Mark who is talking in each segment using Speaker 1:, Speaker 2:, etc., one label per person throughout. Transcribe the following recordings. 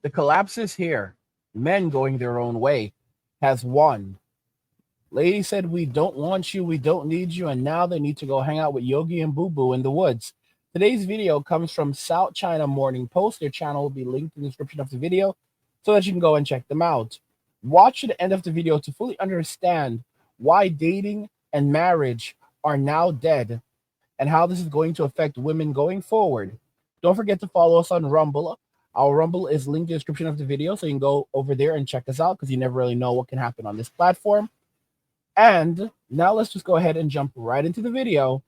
Speaker 1: The collapse is here. Men going their own way has won. Lady said, we don't want you, we don't need you, and now they need to go hang out with Yogi and Boo Boo in the woods. Today's video comes from South China Morning Post. Their channel will be linked in the description of the video so that you can go and check them out. Watch to the end of the video to fully understand why dating and marriage are now dead and how this is going to affect women going forward. Don't forget to follow us on Rumble. Our Rumble is linked in the description of the video, so you can go over there and check us out because you never really know what can happen on this platform. And now let's just go ahead and jump right into the video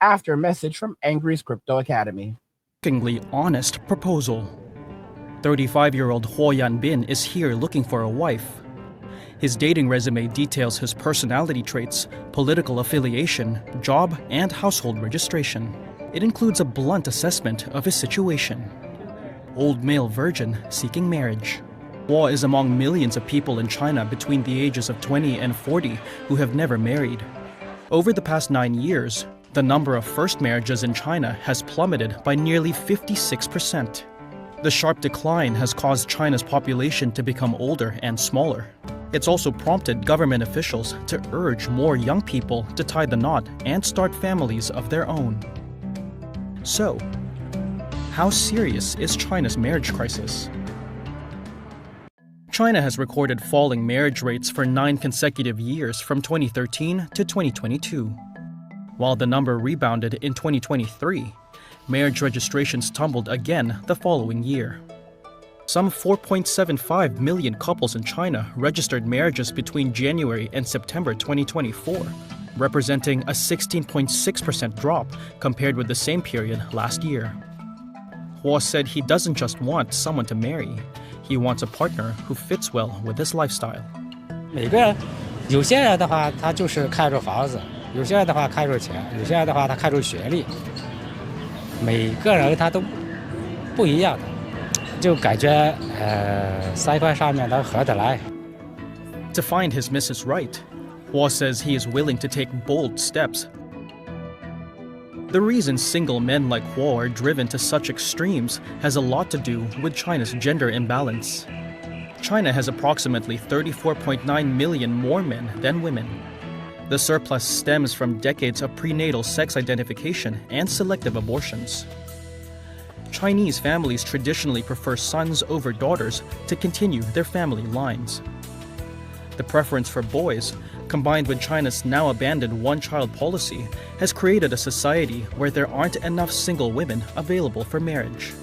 Speaker 1: after a message from Angry's Crypto Academy.
Speaker 2: Shockingly honest proposal. 35-year-old Huo Yanbin is here looking for a wife. His dating resume details his personality traits, political affiliation, job, and household registration. It includes a blunt assessment of his situation. Old male virgin seeking marriage. Huo is among millions of people in China between the ages of 20 and 40 who have never married. Over the past 9 years, the number of first marriages in China has plummeted by nearly 56%. The sharp decline has caused China's population to become older and smaller. It's also prompted government officials to urge more young people to tie the knot and start families of their own. So, how serious is China's marriage crisis? China has recorded falling marriage rates for 9 consecutive years from 2013 to 2022. While the number rebounded in 2023, marriage registrations tumbled again the following year. Some 4.75 million couples in China registered marriages between January and September 2024, representing a 16.6% drop compared with the same period last year. Huo said he doesn't just want someone to marry, he wants a partner who fits well with his lifestyle.
Speaker 3: 每个人，有些人的话，他就是看重房子；有些人的话看重钱；有些人的话他看重学历。每个人他都不一样的，就感觉三观上面能合得来。
Speaker 2: To find his Mrs. Right, Huo says he is willing to take bold steps. The reason single men like Huo are driven to such extremes has a lot to do with China's gender imbalance. China has approximately 34.9 million more men than women. The surplus stems from decades of prenatal sex identification and selective abortions. Chinese families traditionally prefer sons over daughters to continue their family lines. The preference for boys, combined with China's now abandoned one-child policy, has created a society where there aren't enough single women available for marriage.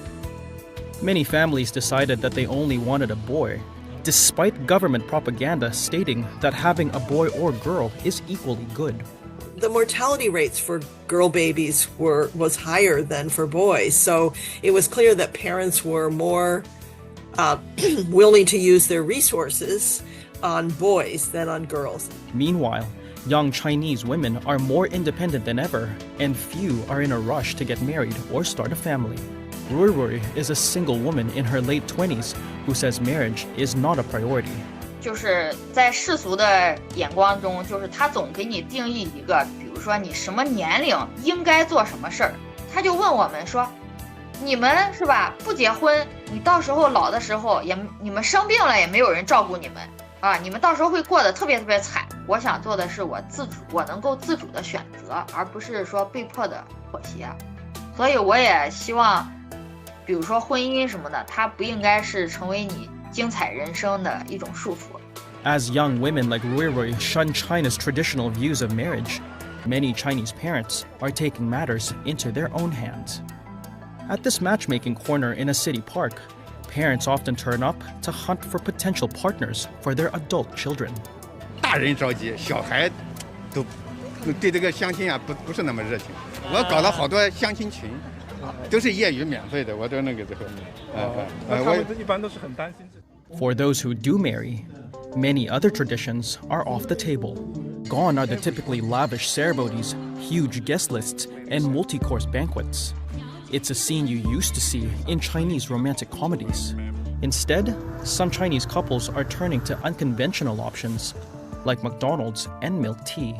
Speaker 2: Many families decided that they only wanted a boy, despite government propaganda stating that having a boy or girl is equally good.
Speaker 4: The mortality rates for girl babies was higher than for boys, so it was clear that parents were more willing to use their resources on boys than on girls.
Speaker 2: Meanwhile, young Chinese women are more independent than ever, and few are in a rush to get married or start a family. Rui is a single woman in her late 20s who says marriage is not a priority.
Speaker 5: 就是在世俗的眼光中，就是他总给你定义一个，比如说你什么年龄应该做什么事儿，他就问我们说，你们是吧？不结婚，你到时候老的时候你们生病了也没有人照顾你们啊，你们到时候会过得特别特别惨。我想做的是我能够自主的选择，而不是说被迫的妥协。所以我也希望，比如说婚姻什么的，它不应该是成为你精彩人生的一种束缚。
Speaker 2: As young women like Rui shun China's traditional views of marriage, many Chinese parents are taking matters into their own hands. At this matchmaking corner in a city park, parents often turn up to hunt for potential partners for their adult children.
Speaker 6: 大人着急，小孩都对这个相亲啊不是那么热情。我搞了好多相亲群，都是业余免费的，我都那个这个。
Speaker 7: 他们一般都是很担心。
Speaker 2: For those who do marry, many other traditions are off the table. Gone are the typically lavish ceremonies, huge guest lists, and multi-course banquets. It's a scene you used to see in Chinese romantic comedies. Instead, some Chinese couples are turning to unconventional options, like McDonald's and milk tea.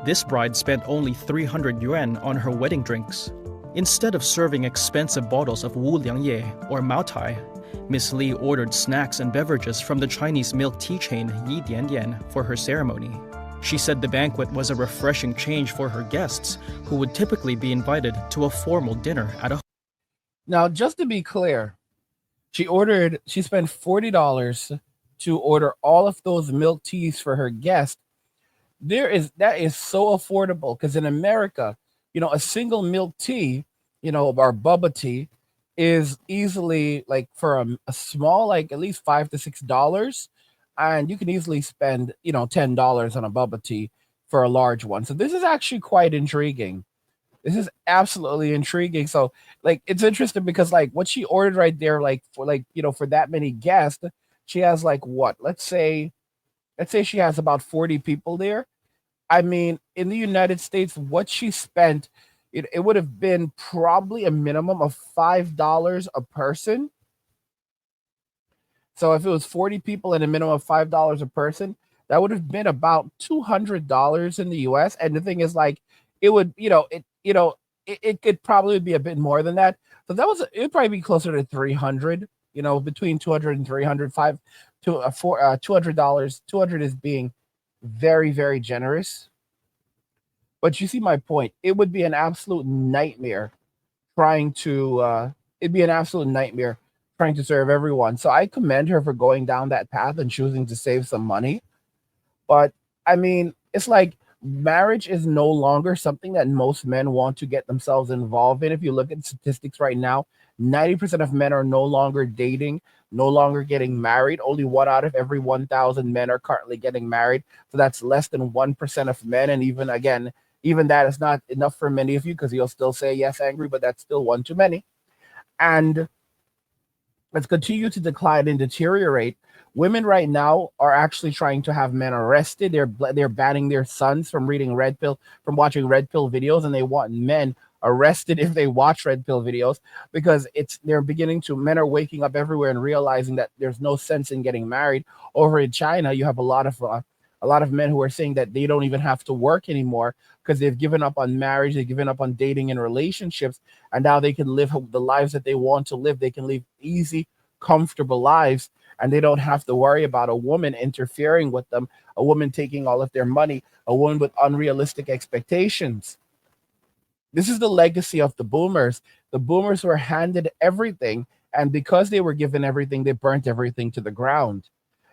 Speaker 2: This bride spent only 300 yuan on her wedding drinks. Instead of serving expensive bottles of Wu Liangye or Maotai, Miss Li ordered snacks and beverages from the Chinese milk tea chain Yi Dian for her ceremony. She said the banquet was a refreshing change for her guests, who would typically be invited to a formal dinner at a.
Speaker 1: Now, just to be clear, she spent $40 to order all of those milk teas for her guests. That is so affordable, because in America, a single milk tea, our boba tea, is easily like for a small, like at least $5 to $6, and you can easily spend $10 on a bubble tea for a large one. So this is actually quite intriguing. This is absolutely intriguing. So like it's interesting because like what she ordered right there, like for that many guests, she has like what? Let's say she has about 40 people there. I mean, in the United States, what she spent, it would have been probably a minimum of $5 a person. So if it was 40 people and a minimum of $5 a person, that would have been about $200 in the US. And the thing is, like, it would, it could probably be a bit more than that. So it'd probably be closer to 300, between 200 and 300, $200. 200 is being very, very generous. But you see my point. It would be an absolute nightmare it'd be an absolute nightmare trying to serve everyone. So I commend her for going down that path and choosing to save some money. But I mean, it's like marriage is no longer something that most men want to get themselves involved in. If you look at statistics right now, 90% of men are no longer dating, no longer getting married. Only 1 out of every 1,000 men are currently getting married. So that's less than 1% of men. And even that is not enough for many of you, because you'll still say yes, angry, but that's still one too many. And let's continue to decline and deteriorate. Women right now are actually trying to have men arrested. They're banning their sons from watching red pill videos, and they want men arrested if they watch red pill videos, because men are waking up everywhere and realizing that there's no sense in getting married. Over in China, you have a lot of men who are saying that they don't even have to work anymore because they've given up on marriage, they've given up on dating and relationships, and now they can live the lives that they want to live. They can live easy, comfortable lives, and they don't have to worry about a woman interfering with them, a woman taking all of their money, a woman with unrealistic expectations. This is the legacy of the boomers. The boomers were handed everything, and because they were given everything, they burnt everything to the ground.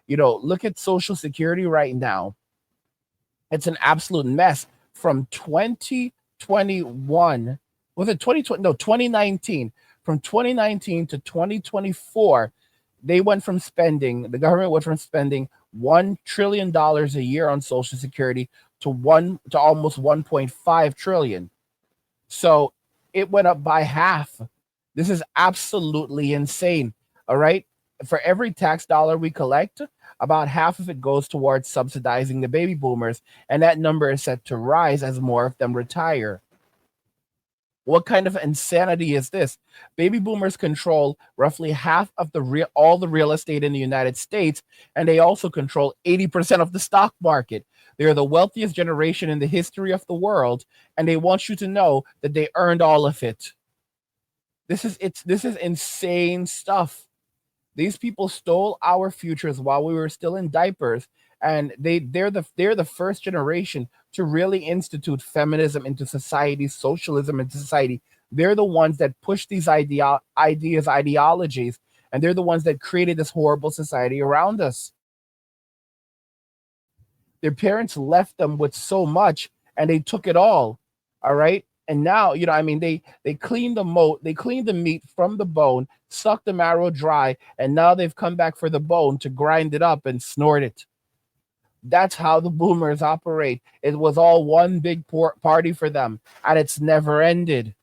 Speaker 1: Look at Social Security right now. It's an absolute mess. From 2021, was it 2020? No, 2019. From 2019 to 2024, the government went from spending $1 trillion a year on Social Security to almost 1.5 trillion. So it went up by half. This is absolutely insane. All right. For every tax dollar we collect, about half of it goes towards subsidizing the baby boomers, and that number is set to rise as more of them retire. What kind of insanity is this? Baby boomers control roughly half of all the real estate in the United States, and they also control 80% of the stock market. They are the wealthiest generation in the history of the world, and they want you to know that they earned all of it. This is insane stuff. These people stole our futures while we were still in diapers, and they're the first generation to really institute feminism into society, socialism into society. They're the ones that push these ideologies, and they're the ones that created this horrible society around us. Their parents left them with so much, and they took it all. All right. And now, they clean they clean the meat from the bone, suck the marrow dry, and now they've come back for the bone to grind it up and snort it. That's how the boomers operate. It was all one big party for them, and it's never ended.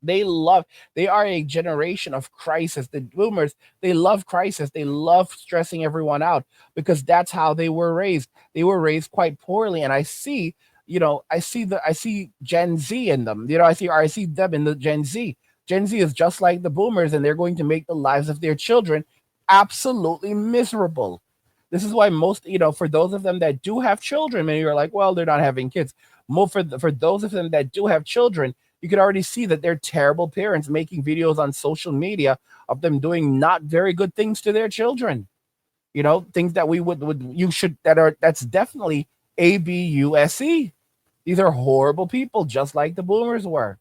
Speaker 1: They are a generation of crisis. The boomers, they love crisis. They love stressing everyone out because that's how they were raised. They were raised quite poorly. And I see Gen Z in them. I see them in the Gen Z. Gen Z is just like the boomers, and they're going to make the lives of their children absolutely miserable. This is why most, for those of them that do have children, and you're like, well, they're not having kids. For those of them that do have children, You could already see that they're terrible parents making videos on social media of them doing not very good things to their children. You know, things that that's definitely ABUSE. These are horrible people, just like the boomers were.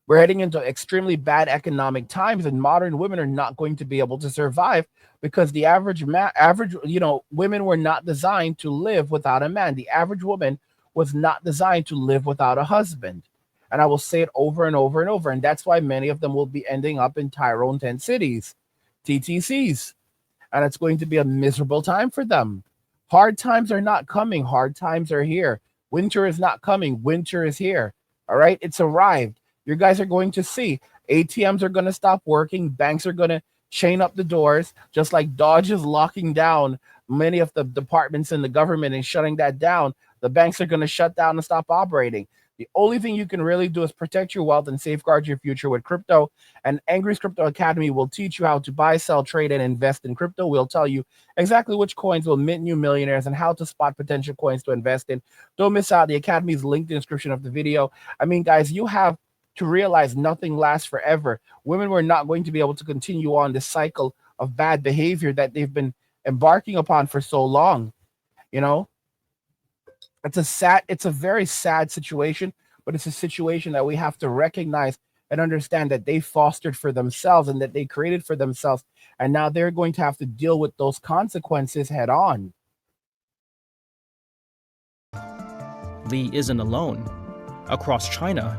Speaker 1: We're heading into extremely bad economic times, and modern women are not going to be able to survive because the average, women were not designed to live without a man. The average woman was not designed to live without a husband. And I will say it over and over and over. And that's why many of them will be ending up in Tyrone tent cities, TTCs. And it's going to be a miserable time for them. Hard times are not coming. Hard times are here. Winter is not coming. Winter is here. All right. It's arrived. You guys are going to see ATMs are going to stop working. Banks are going to chain up the doors, just like Dodge is locking down many of the departments in the government and shutting that down. The banks are going to shut down and stop operating. The only thing you can really do is protect your wealth and safeguard your future with crypto. And Angry's Crypto Academy will teach you how to buy, sell, trade, and invest in crypto. We'll tell you exactly which coins will mint you millionaires and how to spot potential coins to invest in. Don't miss out. The Academy is linked in the description of the video. I mean, guys, you have to realize nothing lasts forever. Women were not going to be able to continue on this cycle of bad behavior that they've been embarking upon for so long. You know, it's a very sad situation, but it's a situation that we have to recognize and understand that they fostered for themselves and that they created for themselves. And now they're going to have to deal with those consequences head on.
Speaker 2: Li isn't alone. Across China,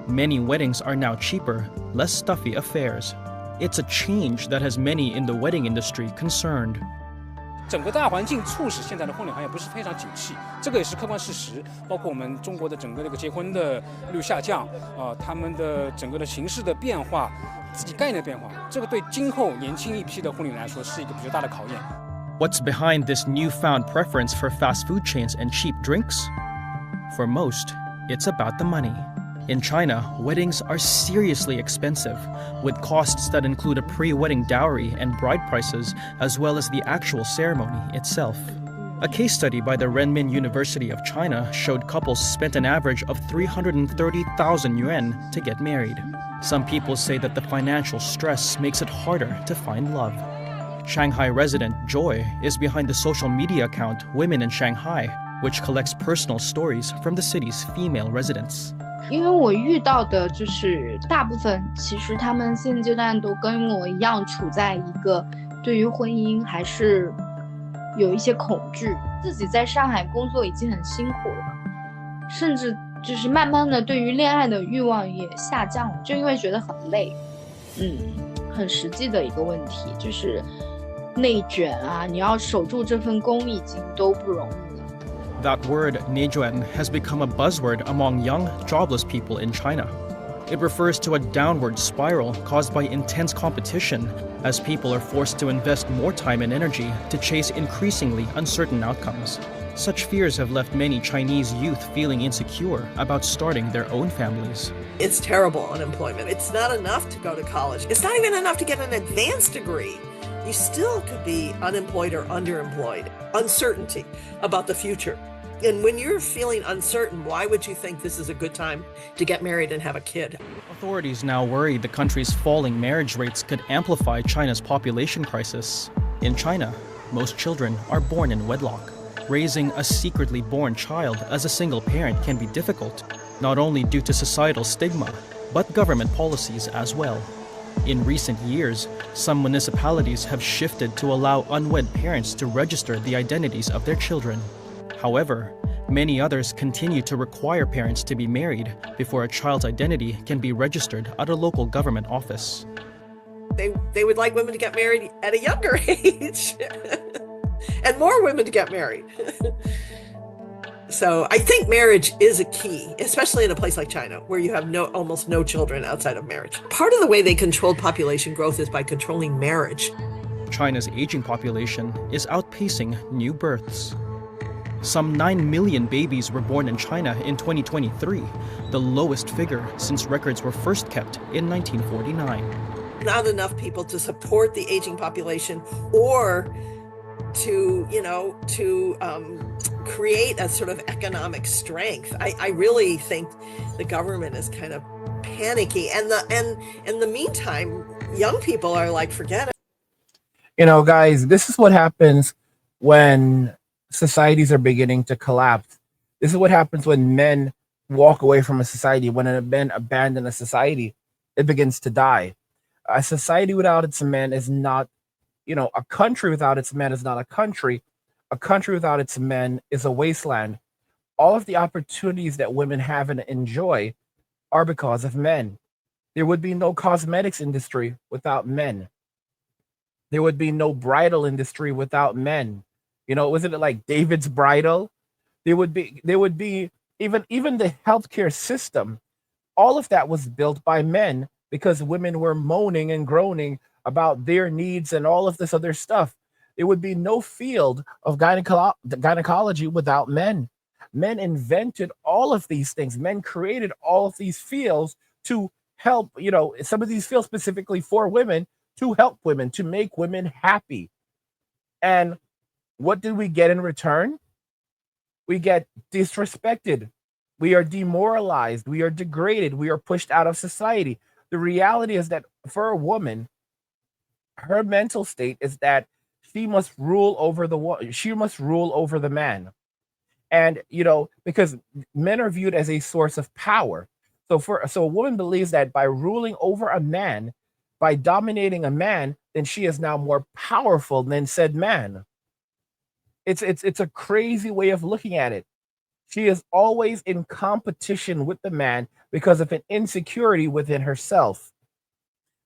Speaker 2: many weddings are now cheaper, less stuffy affairs. It's a change that has many in the wedding industry concerned.
Speaker 8: 整个大环境促使现在的婚礼行业不是非常景气，这个也是客观事实。包括我们中国的整个这个结婚的率下降，他们的整个的形式的变化，自己概念的变化，这个对今后年轻一批的婚礼来说是一个比较大的考验。
Speaker 2: What's behind this newfound preference for fast food chains and cheap drinks? For most, it's about the money. In China, weddings are seriously expensive, with costs that include a pre-wedding dowry and bride prices, as well as the actual ceremony itself. A case study by the Renmin University of China showed couples spent an average of 330,000 yuan to get married. Some people say that the financial stress makes it harder to find love. Shanghai resident Joy is behind the social media account Women in Shanghai, which collects personal stories from the city's female residents.
Speaker 9: 因为我遇到的就是大部分其实他们现阶段都跟我一样处在一个对于婚姻还是有一些恐惧，自己在上海工作已经很辛苦了，甚至就是慢慢的对于恋爱的欲望也下降了，就因为觉得很累。很实际的一个问题就是内卷啊，你要守住这份工已经都不容易。
Speaker 2: That word, 内卷, has become a buzzword among young, jobless people in China. It refers to a downward spiral caused by intense competition as people are forced to invest more time and energy to chase increasingly uncertain outcomes. Such fears have left many Chinese youth feeling insecure about starting their own families.
Speaker 4: It's terrible unemployment. It's not enough to go to college. It's not even enough to get an advanced degree. You still could be unemployed or underemployed. Uncertainty about the future. And when you're feeling uncertain, why would you think this is a good time to get married and have a kid?
Speaker 2: Authorities now worry the country's falling marriage rates could amplify China's population crisis. In China, most children are born in wedlock. Raising a secretly born child as a single parent can be difficult, not only due to societal stigma, but government policies as well. In recent years, some municipalities have shifted to allow unwed parents to register the identities of their children. However, many others continue to require parents to be married before a child's identity can be registered at a local government office.
Speaker 4: They would like women to get married at a younger age and more women to get married. So I think marriage is a key, especially in a place like China, where you have almost no children outside of marriage. Part of the way they controlled population growth is by controlling marriage.
Speaker 2: China's aging population is outpacing new births. Some 9 million babies were born in China in 2023, the lowest figure since records were first kept in 1949.
Speaker 4: Not enough people to support the aging population or to, create a sort of economic strength. I really think the government is kind of panicky, and in the meantime, young people are like, forget it.
Speaker 1: Guys, this is what happens when societies are beginning to collapse. This is what happens when men walk away from a society. When men abandon a society, it begins to die. A society without its men is not, a country without its men is not a country. A country without its men is a wasteland. All of the opportunities that women have and enjoy are because of men. There would be no cosmetics industry without men. There would be no bridal industry without men. Wasn't it like David's bridal? There would be even the healthcare system. All of that was built by men because women were moaning and groaning about their needs and all of this other stuff. There would be no field of gynecology without men. Men invented all of these things. Men created all of these fields to help, some of these fields specifically for women, to help women, to make women happy. And what did we get in return? We get disrespected. We are demoralized. We are degraded. We are pushed out of society. The reality is that for a woman, her mental state is that she must rule over she must rule over the man. And because men are viewed as a source of power. So a woman believes that by ruling over a man, by dominating a man, then she is now more powerful than said man. It's a crazy way of looking at it. She is always in competition with the man because of an insecurity within herself.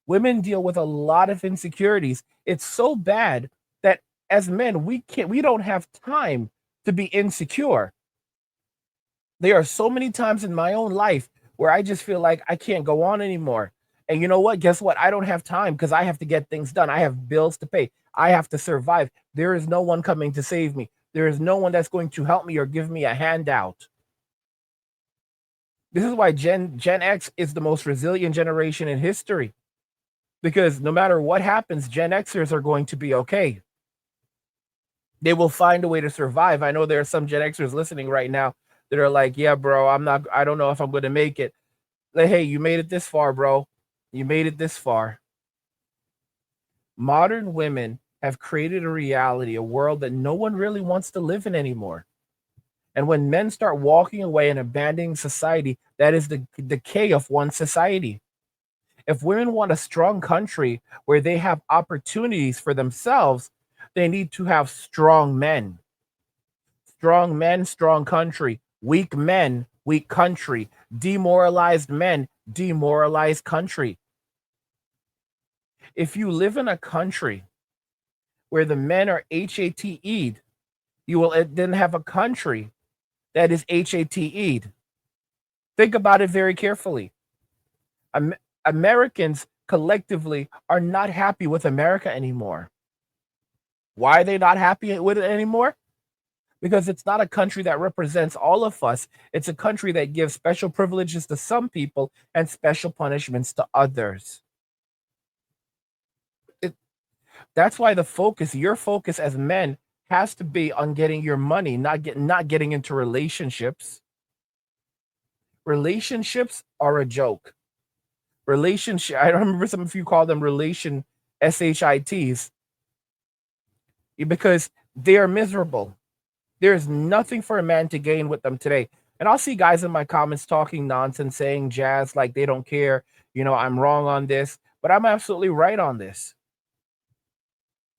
Speaker 1: Women deal with a lot of insecurities. It's so bad that as men, we don't have time to be insecure. There are so many times in my own life where I just feel like I can't go on anymore. And you know what? Guess what? I don't have time because I have to get things done. I have bills to pay. I have to survive. There is no one coming to save me. There is no one that's going to help me or give me a handout. This is why Gen X is the most resilient generation in history. Because no matter what happens, Gen Xers are going to be okay. They will find a way to survive. I know there are some Gen Xers listening right now that are like, yeah, bro, I don't know if I'm going to make it. Like, hey, you made it this far, bro. You made it this far. Modern women have created a reality, a world that no one really wants to live in anymore. And when men start walking away and abandoning society, that is the decay of one society. If women want a strong country where they have opportunities for themselves, they need to have strong men. Strong men, strong country. Weak men, weak country. Demoralized men, demoralized country. If you live in a country where the men are HATE'd, you will then have a country that is HATE'd. Think about it very carefully. Americans collectively are not happy with America anymore. Why are they not happy with it anymore? Because it's not a country that represents all of us. It's a country that gives special privileges to some people and special punishments to others. That's why your focus as men has to be on getting your money, not getting into relationships. Relationships are a joke. I remember some of you call them relation SHITs because they are miserable. There's nothing for a man to gain with them today. And I'll see guys in my comments talking nonsense, saying jazz like they don't care. I'm wrong on this, but I'm absolutely right on this.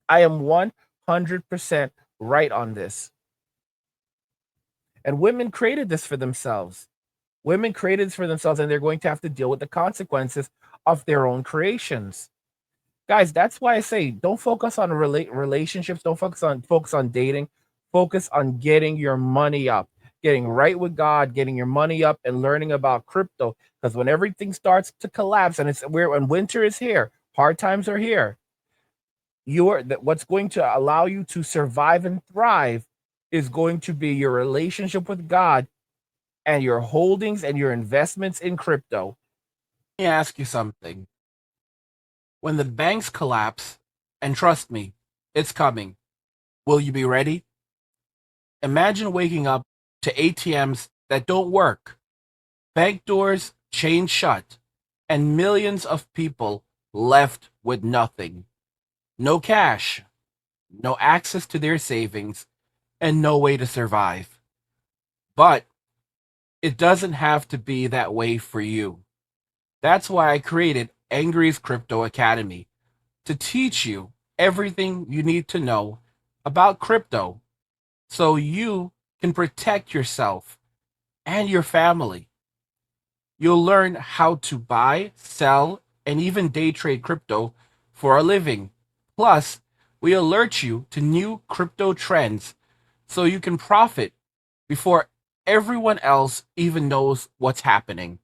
Speaker 1: I am 100% right on this. And women created this for themselves. Women created this for themselves, and they're going to have to deal with the consequences of their own creations. Guys, that's why I say don't focus on relationships. Don't focus on dating. Focus on getting your money up, getting right with God, getting your money up, and learning about crypto. Because when everything starts to collapse, and when winter is here, hard times are here. What's going to allow you to survive and thrive is going to be your relationship with God and your holdings and your investments in crypto. Let me ask you something. When the banks collapse, and trust me, it's coming. Will you be ready? Imagine waking up to ATMs that don't work, bank doors chained shut, and millions of people left with nothing. No cash, no access to their savings, and no way to survive. But it doesn't have to be that way for you. That's why I created Angry's Crypto Academy to teach you everything you need to know about crypto so you can protect yourself and your family. You'll learn how to buy, sell, and even day trade crypto for a living. Plus, we alert you to new crypto trends so you can profit before everyone else even knows what's happening.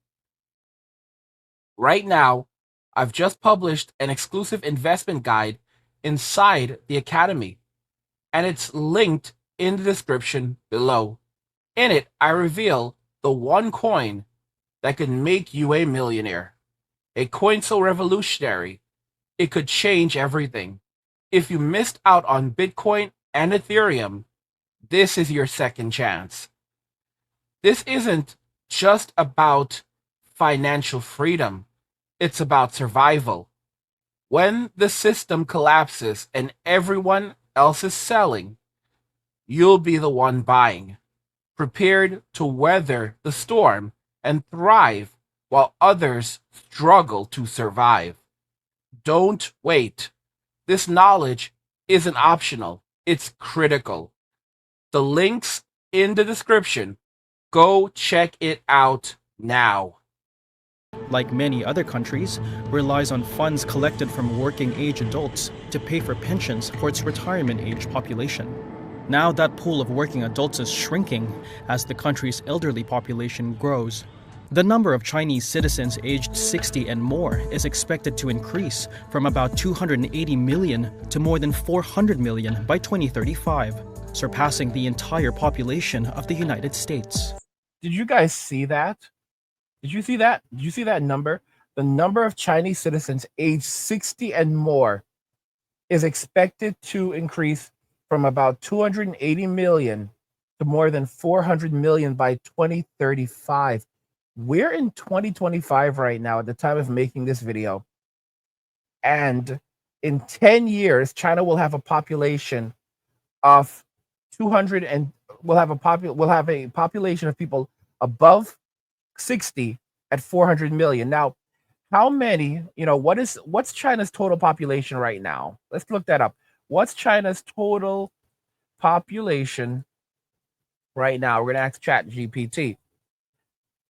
Speaker 1: Right now, I've just published an exclusive investment guide inside the Academy, and it's linked in the description below. In it, I reveal the one coin that could make you a millionaire. A coin so revolutionary, it could change everything. If you missed out on Bitcoin and Ethereum, this is your second chance. This isn't just about financial freedom, it's about survival. When the system collapses and everyone else is selling, you'll be the one buying, prepared to weather the storm and thrive while others struggle to survive. Don't wait. This knowledge isn't optional, it's critical. The link's in the description. Go check it out now.
Speaker 2: Like many other countries, relies on funds collected from working age adults to pay for pensions for its retirement age population. Now that pool of working adults is shrinking as the country's elderly population grows. The number of Chinese citizens aged 60 and more is expected to increase from about 280 million to more than 400 million by 2035, surpassing the entire population of the United States.
Speaker 1: Did you guys see that? Did you see that? Did you see that number? The number of Chinese citizens aged 60 and more is expected to increase from about 280 million to more than 400 million by 2035. We're in 2025 right now at the time of making this video. And in 10 years, China will have a population of 200 and we'll have a population of people above 60 at 400 million. Now, how many, what's China's total population right now? Let's look that up. What's China's total population right now? We're going to ask ChatGPT.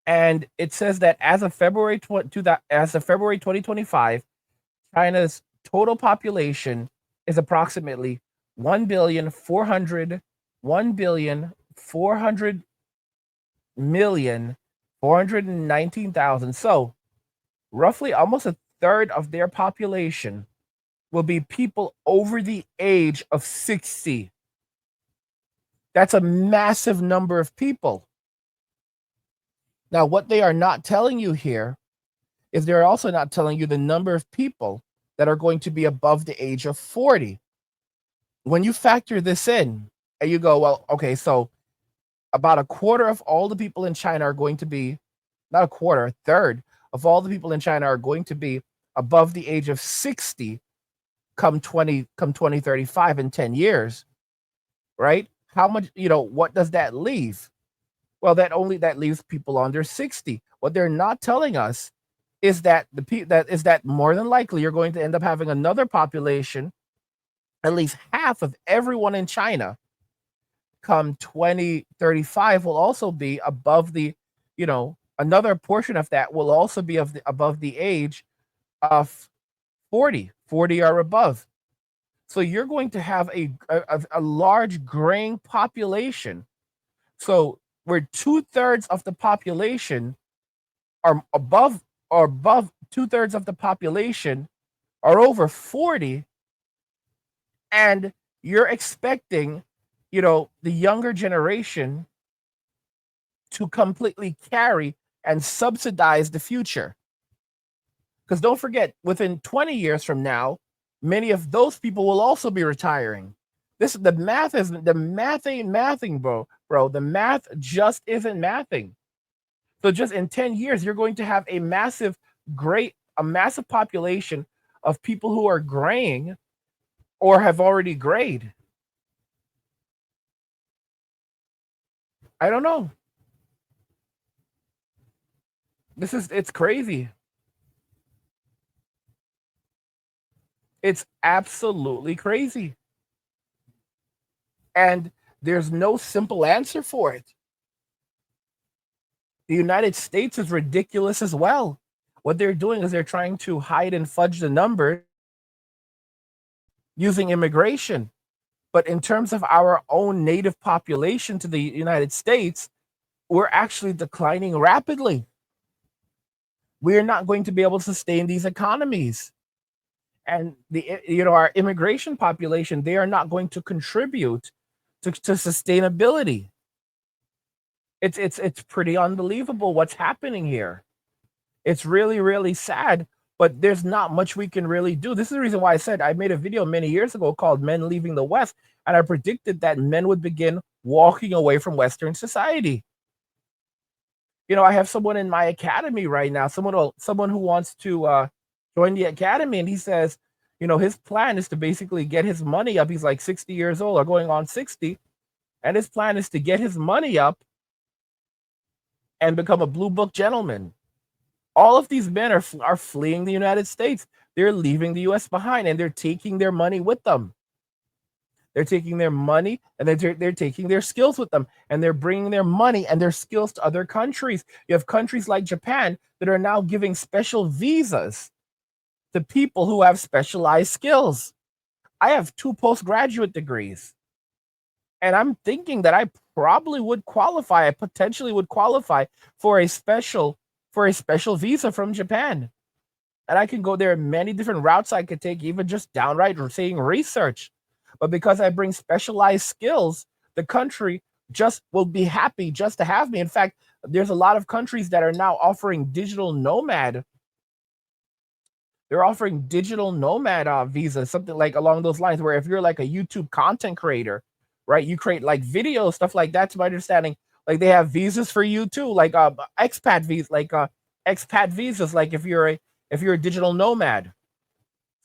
Speaker 1: And it says that as of February 2025, China's total population is approximately 1,419,000. So roughly almost a third of their population will be people over the age of 60. That's a massive number of people. Now, what they are not telling you here is they're also not telling you the number of people that are going to be above the age of 40. When you factor this in and you go, well, okay, so about a quarter of all the people in China are going to be, not a quarter, a third of all the people in China are going to be above the age of 60 come 2035 in 10 years, right? How much, what does that leave? Well, that leaves people under 60. What they're not telling us is that that more than likely you're going to end up having another population, at least half of everyone in China come 2035 will also be above the, another portion of that will also be above the age of 40 or above. So you're going to have a large graying population. So where 2/3 of the population are above 2/3 of the population are over 40, and you're expecting, the younger generation to completely carry and subsidize the future. Because don't forget, within 20 years from now, many of those people will also be retiring. The math ain't mathing, bro. The math just isn't mathing. So just in 10 years, you're going to have a massive population of people who are graying or have already grayed. I don't know. It's crazy. It's absolutely crazy. And there's no simple answer for it. The United States is ridiculous as well. What they're doing is they're trying to hide and fudge the numbers using immigration. But in terms of our own native population to the United States, we're actually declining rapidly. We're not going to be able to sustain these economies. And our immigration population, they are not going to contribute to sustainability. It's pretty unbelievable what's happening here. It's really, really sad, but there's not much we can really do. This is the reason why I said I made a video many years ago called Men Leaving the West, and I predicted that men would begin walking away from Western society. I have someone in my academy right now, someone who wants to join the academy, and he says, his plan is to basically get his money up. He's like 60 years old or going on 60, and his plan is to get his money up and become a blue book gentleman. All of these men are fleeing the United States. They're leaving the U.S. behind, and they're taking their money with them. They're taking their money, and they're taking their skills with them, and they're bringing their money and their skills to other countries. You have countries like Japan that are now giving special visas to people who have specialized skills. I have 2 postgraduate degrees, and I'm thinking that I probably would qualify. I potentially would qualify for a special visa from Japan. And I can go there many different routes I could take, even just downright saying research. But because I bring specialized skills, the country just will be happy just to have me. In fact, there's a lot of countries that are now offering digital nomad. They're offering digital nomad visas, something like along those lines, where if you're like a YouTube content creator, right, you create like videos, stuff like that. To my understanding, like they have visas for you too, like expat visas, expat visas, like if you're a digital nomad.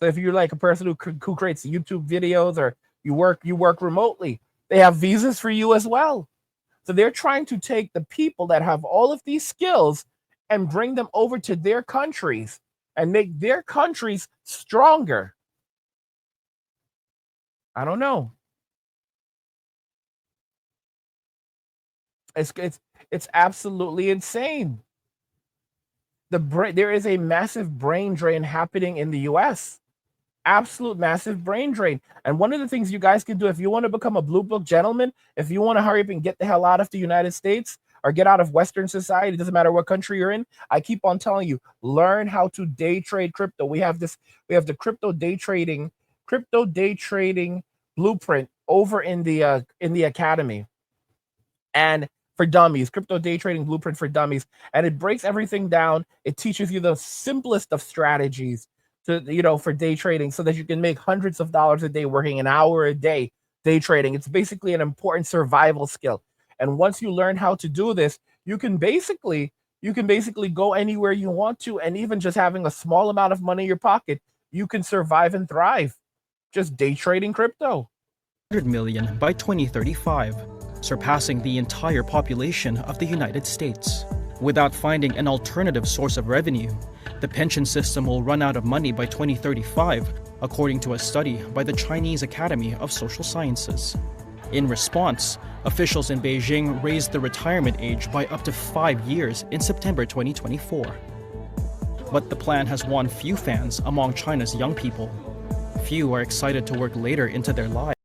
Speaker 1: So if you're like a person who creates YouTube videos or you work remotely, they have visas for you as well. So they're trying to take the people that have all of these skills and bring them over to their countries and make their countries stronger. I don't know. It's absolutely insane. There is a massive brain drain happening in the US. Absolute massive brain drain. And one of the things you guys can do if you want to become a blue book gentleman, if you want to hurry up and get the hell out of the United States or get out of Western society, doesn't matter what country you're in, I keep on telling you, learn how to day trade crypto. We have the crypto day trading blueprint over in the academy. And for dummies, crypto day trading blueprint for dummies. And it breaks everything down. It teaches you the simplest of strategies for day trading so that you can make hundreds of dollars a day working an hour a day day trading. It's basically an important survival skill. And once you learn how to do this, you can basically go anywhere you want to, and even just having a small amount of money in your pocket, you can survive and thrive just day trading crypto.
Speaker 2: 100 million by 2035, surpassing the entire population of the United States. Without finding an alternative source of revenue, the pension system will run out of money by 2035, according to a study by the Chinese Academy of Social Sciences. In response, officials in Beijing raised the retirement age by up to 5 years in September 2024. But the plan has won few fans among China's young people. Few are excited to work later into their lives.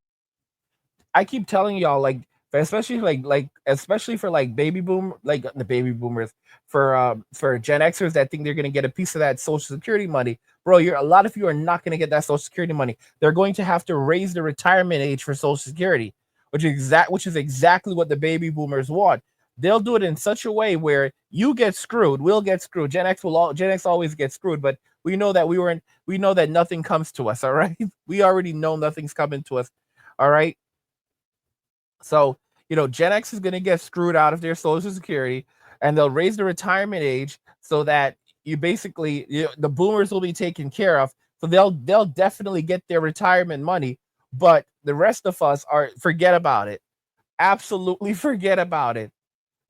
Speaker 1: I keep telling y'all, especially for baby boom, the baby boomers, for Gen Xers that think they're gonna get a piece of that Social Security money, bro. A lot of you are not gonna get that Social Security money. They're going to have to raise the retirement age for Social Security, which is exactly what the baby boomers want. They'll do it in such a way where you get screwed, we'll get screwed. Gen X always gets screwed, but we know that nothing comes to us. All right, we already know nothing's coming to us. All right. So, Gen X is going to get screwed out of their Social Security, and they'll raise the retirement age so that the boomers will be taken care of. So they'll definitely get their retirement money, but the rest of us forget about it. Absolutely forget about it.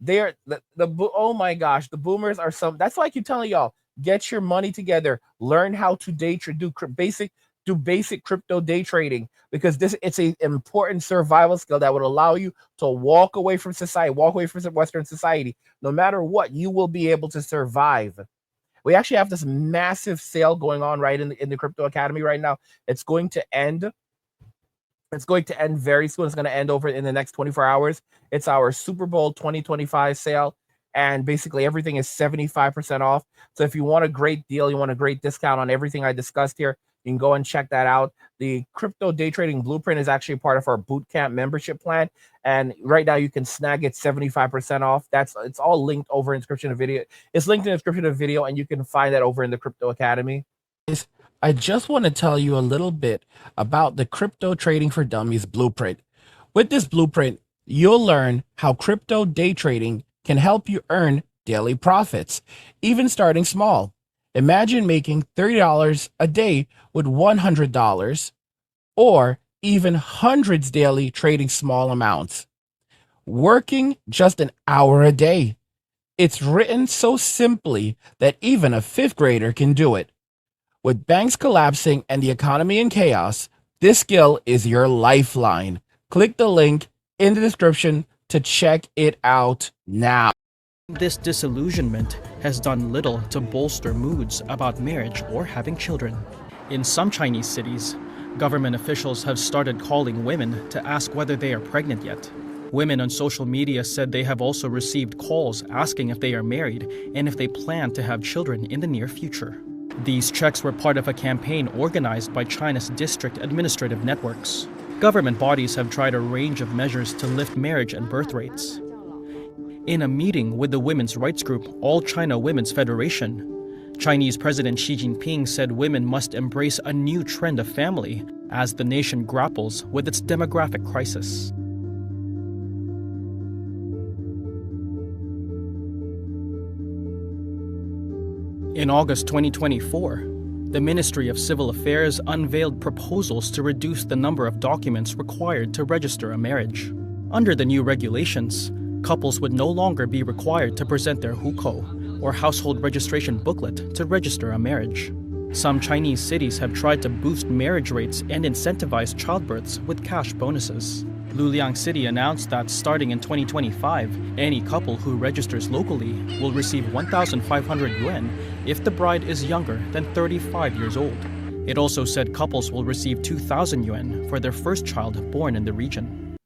Speaker 1: They're oh my gosh, the boomers are that's why I keep telling y'all, get your money together, learn how to do basic crypto day trading, because it's an important survival skill that would allow you to walk away from Western society. No matter what, you will be able to survive. We actually have this massive sale going on right in the Crypto Academy right now. It's going to end very soon. It's going to end over in the next 24 hours. It's our Super Bowl 2025 sale, and basically everything is 75% off. So if you want a great deal, you want a great discount on everything I discussed here, you can go and check that out. The Crypto Day Trading Blueprint is actually part of our Bootcamp membership plan, and right now you can snag it 75% off. It's all linked over in the description of video. It's linked in the description of video, and you can find that over in the Crypto Academy. I just want to tell you a little bit about the Crypto Trading for Dummies blueprint. With this blueprint, you'll learn how crypto day trading can help you earn daily profits, even starting small. Imagine making $30 a day with $100, or even hundreds daily trading small amounts. Working just an hour a day. It's written so simply that even a fifth grader can do it. With banks collapsing and the economy in chaos, this skill is your lifeline. Click the link in the description to check it out now.
Speaker 2: This disillusionment has done little to bolster moods about marriage or having children. In some Chinese cities, government officials have started calling women to ask whether they are pregnant yet. Women on social media said they have also received calls asking if they are married and if they plan to have children in the near future. These checks were part of a campaign organized by China's district administrative networks. Government bodies have tried a range of measures to lift marriage and birth rates. In a meeting with the women's rights group All China Women's Federation, Chinese President Xi Jinping said women must embrace a new trend of family as the nation grapples with its demographic crisis. In August 2024, the Ministry of Civil Affairs unveiled proposals to reduce the number of documents required to register a marriage. Under the new regulations, couples would no longer be required to present their hukou, or household registration booklet, to register a marriage. Some Chinese cities have tried to boost marriage rates and incentivize childbirths with cash bonuses. Luliang City announced that starting in 2025, any couple who registers locally will receive 1,500 yuan if the bride is younger than 35 years old. It also said couples will receive 2,000 yuan for their first child born in the region.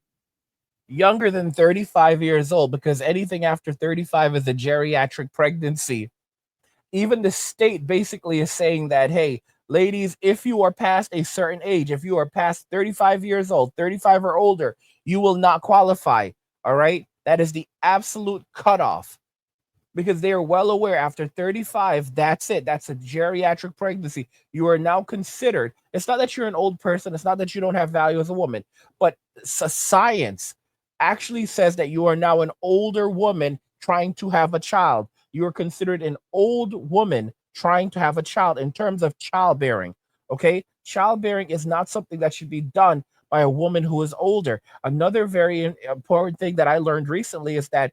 Speaker 1: Younger than 35 years old, because anything after 35 is a geriatric pregnancy. Even the state basically is saying that, hey, ladies, if you are past a certain age, if you are past 35 years old, 35 or older, you will not qualify. All right. That is the absolute cutoff, because they are well aware after 35, that's it. That's a geriatric pregnancy. You are now considered. It's not that you're an old person. It's not that you don't have value as a woman, but science actually says that you are now an older woman trying to have a child. You are considered an old woman trying to have a child in terms of childbearing. Okay. Childbearing is not something that should be done by a woman who is older. Another very important thing that I learned recently is that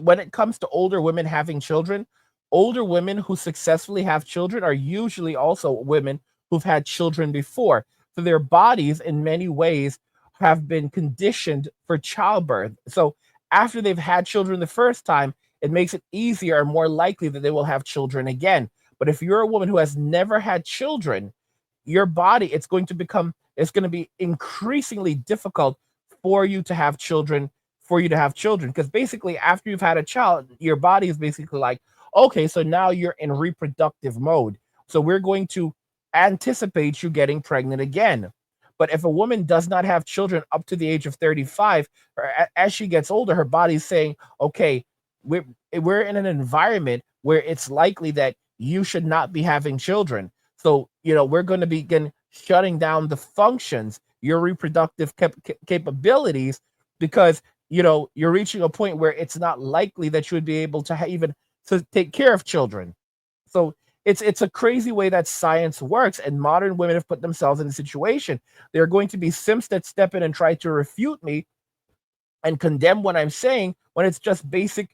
Speaker 1: when it comes to older women having children, older women who successfully have children are usually also women who've had children before. So their bodies in many ways have been conditioned for childbirth. So after they've had children the first time, it makes it easier and more likely that they will have children again. But if you're a woman who has never had children, your body, it's going to be increasingly difficult for you to have children, because basically after you've had a child, your body is basically like, okay, so now you're in reproductive mode. So we're going to anticipate you getting pregnant again. But if a woman does not have children up to the age of 35, or as she gets older, her body's saying, okay, we're in an environment where it's likely that you should not be having children. So, we're going to begin shutting down the functions your reproductive capabilities, because you're reaching a point where it's not likely that you would be able to even to take care of children. So it's a crazy way that science works, and modern women have put themselves in a situation. There are going to be simps that step in and try to refute me and condemn what I'm saying, when it's just basic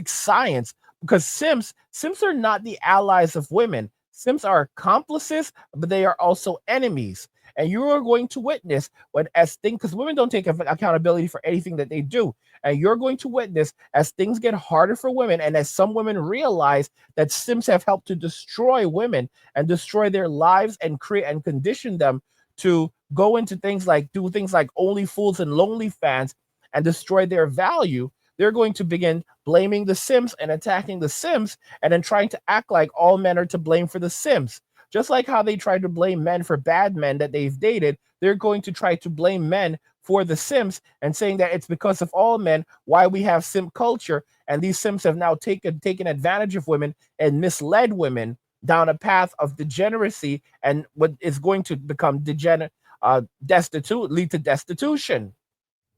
Speaker 1: science. Because simps are not the allies of women. Simps are accomplices, but they are also enemies. And you are going to witness because women don't take accountability for anything that they do. And you're going to witness as things get harder for women, and as some women realize that simps have helped to destroy women and destroy their lives and create and condition them to go into do things like Only Fools and Lonely Fans and destroy their value. They're going to begin blaming the Sims and attacking the Sims, and then trying to act like all men are to blame for the Sims. Just like how they try to blame men for bad men that they've dated, they're going to try to blame men for the Sims, and saying that it's because of all men why we have Sim culture, and these Sims have now taken advantage of women and misled women down a path of degeneracy, and what is going to become lead to destitution.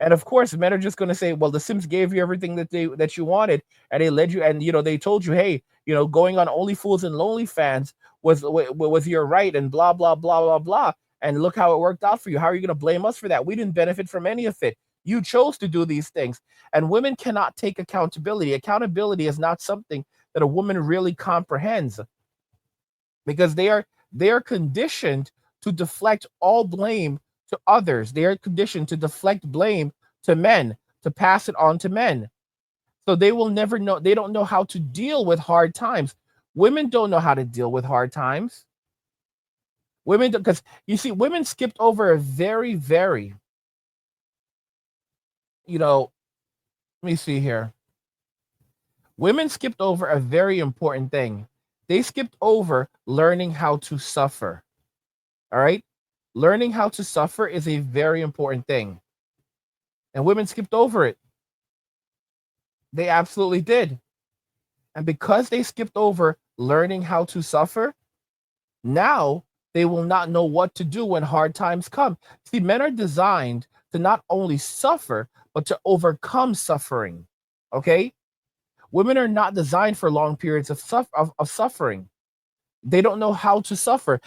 Speaker 1: And of course, men are just going to say, well, the Sims gave you everything that you wanted, and they led you, and they told you, hey, going on Only Fools and Lonely Fans was your right, and blah blah blah blah blah. And look how it worked out for you. How are you going to blame us for that? We didn't benefit from any of it. You chose to do these things. And women cannot take accountability. Accountability is not something that a woman really comprehends, because they are conditioned to deflect all blame to others. They are conditioned to deflect blame to men, to pass it on to men. So they will never know. They don't know how to deal with hard times. Women don't know how to deal with hard times. Women, because you see, women skipped over a very, very, let me see here. Women skipped over a very important thing. They skipped over learning how to suffer. All right? Learning how to suffer is a very important thing. And women skipped over it. They absolutely did. And because they skipped over learning how to suffer, now they will not know what to do when hard times come. See, men are designed to not only suffer, but to overcome suffering. Okay? Women are not designed for long periods of suffering. They don't know how to suffer.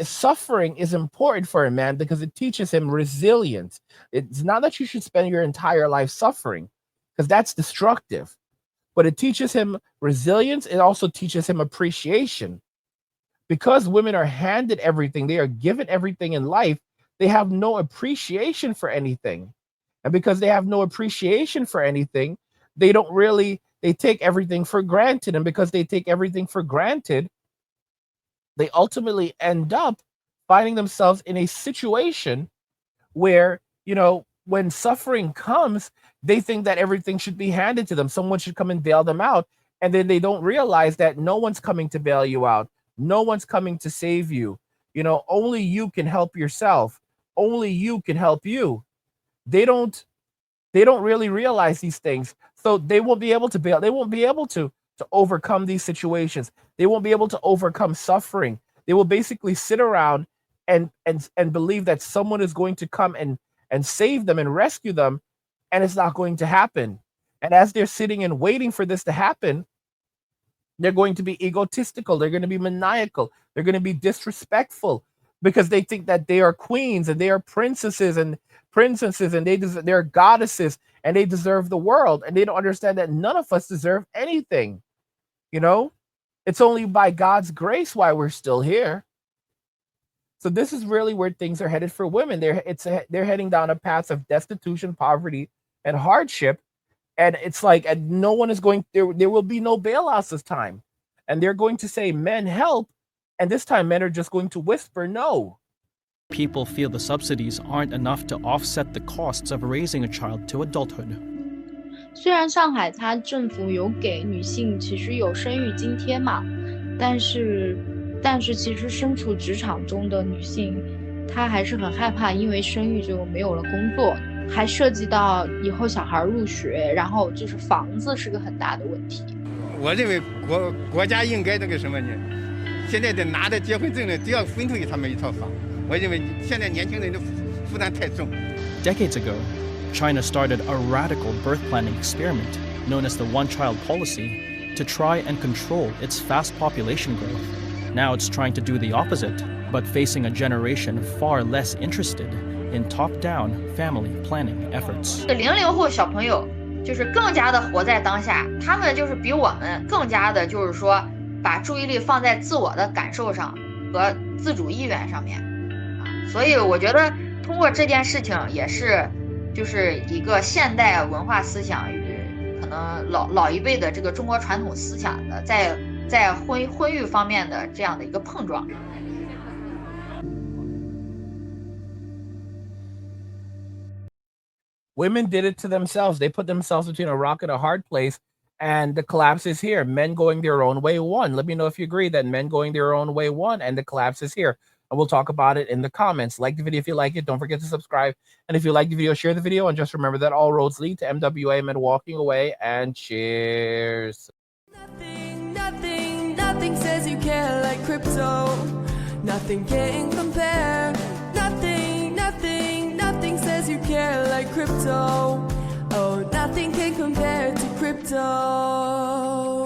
Speaker 1: Suffering is important for a man because it teaches him resilience. It's not that you should spend your entire life suffering, because that's destructive. But it teaches him resilience. It also teaches him appreciation. Because women are handed everything, they are given everything in life, they have no appreciation for anything. And because they have no appreciation for anything, they take everything for granted. And because they take everything for granted, they ultimately end up finding themselves in a situation where, when suffering comes, they think that everything should be handed to them. Someone should come and bail them out. And then they don't realize that no one's coming to bail you out. No one's coming to save you. Only you can help yourself. Only you can help you. They don't really realize these things. So they won't be able to bail. They won't be able to overcome these situations. They won't be able to overcome suffering. They will basically sit around and believe that someone is going to come and save them and rescue them, and it's not going to happen. And as they're sitting and waiting for this to happen, they're going to be egotistical. They're going to be maniacal. They're going to be disrespectful, because they think that they are queens and they are princesses and they're goddesses and they deserve the world. And they don't understand that none of us deserve anything. It's only by God's grace why we're still here. So this is really where things are headed for women. They're heading down a path of destitution, poverty, and hardship. And it's like, and no one is going, there will be no bailouts this time. And they're going to say, men help. And this time men are just going to whisper no.
Speaker 2: People feel the subsidies aren't enough to offset the costs of raising a child to adulthood.
Speaker 9: 虽然上海它政府有给女性其实有生育津贴嘛，但是其实身处职场中的女性，她还是很害怕，因为生育就没有了工作，还涉及到以后小孩入学，然后就是房子是个很大的问题。
Speaker 6: 我认为国家应该那个什么呢？现在得拿着结婚证呢，都要分出给他们一套房。我认为现在年轻人的负担太重。
Speaker 2: Decades ago, China started a radical birth planning experiment known as the one-child policy to try and control its fast population growth. Now it's trying to do the opposite, but facing a generation far less interested in top-down family planning efforts.
Speaker 5: 00后小朋友就是更加的活在当下，他们就是比我们更加的，就是说把注意力放在自我的感受上和自主意愿上面啊。所以我觉得通过这件事情也是，就是一个现代文化思想与可能老一辈的这个中国传统思想的在婚育方面的这样的一个碰撞。
Speaker 1: Women did it to themselves. They put themselves between a rock and a hard place, and the collapse is here. Men going their own way won. Let me know if you agree that men going their own way won, and the collapse is here. And we'll talk about it in the comments. Like the video if you like it. Don't forget to subscribe. And if you like the video, share the video. And just remember that all roads lead to MWA Men walking away. And cheers.
Speaker 10: Nothing says you care like crypto. Nothing can compare. Nothing says you care like crypto. Oh, nothing can compare to crypto.